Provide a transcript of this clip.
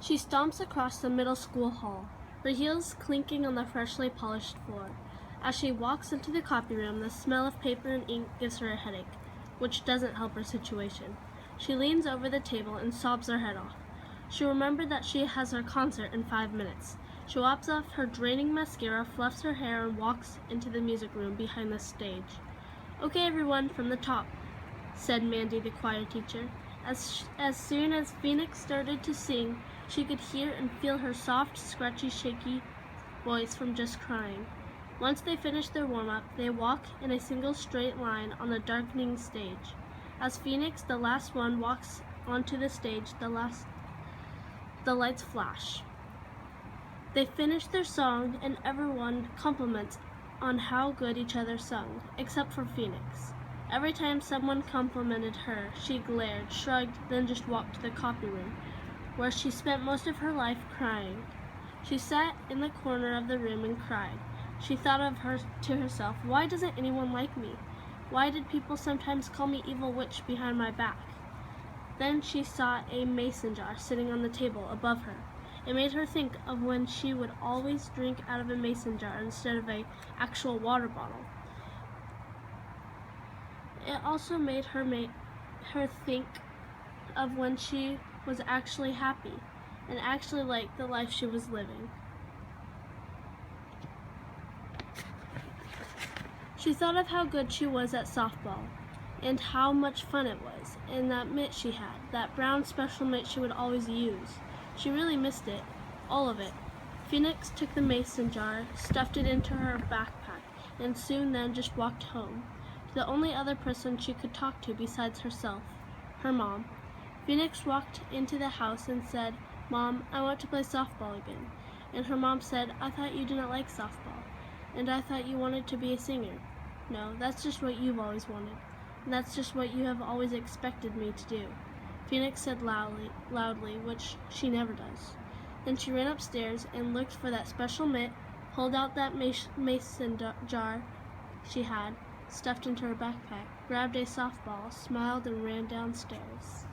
She stomps across the middle school hall, her heels clinking on the freshly polished floor. As she walks into the copy room, the smell of paper and ink gives her a headache, which doesn't help her situation. She leans over the table and sobs her head off. She remembered that she has her concert in 5 minutes. She wipes off her draining mascara, fluffs her hair, and walks into the music room behind the stage. "Okay, everyone, from the top," said Mandy, the choir teacher. As soon as Phoenix started to sing, she could hear and feel her soft, scratchy, shaky voice from just crying. Once they finish their warm-up, they walk in a single straight line on the darkening stage. As Phoenix, the last one, walks onto the stage, the lights flash. They finish their song, and everyone compliments on how good each other sung, except for Phoenix. Every time someone complimented her, she glared, shrugged, then just walked to the copy room, where she spent most of her life crying. She sat in the corner of the room and cried. She thought to herself, "Why doesn't anyone like me? Why did people sometimes call me evil witch behind my back?" Then she saw a mason jar sitting on the table above her. It made her think of when she would always drink out of a mason jar instead of an actual water bottle. It also made her think of when she was actually happy and actually liked the life she was living. She thought of how good she was at softball and how much fun it was, and that mitt she had, that brown special mitt she would always use. She really missed it, all of it. Phoenix took the mason jar, stuffed it into her backpack, and soon then just walked home, to the only other person she could talk to besides herself, her mom. Phoenix walked into the house and said, "Mom, I want to play softball again." And her mom said, "I thought you didn't like softball, and I thought you wanted to be a singer." "No, that's just what you've always wanted, and that's just what you have always expected me to do," Phoenix said loudly, which she never does. Then she ran upstairs and looked for that special mitt, pulled out that mason jar she had stuffed into her backpack, grabbed a softball, smiled, and ran downstairs.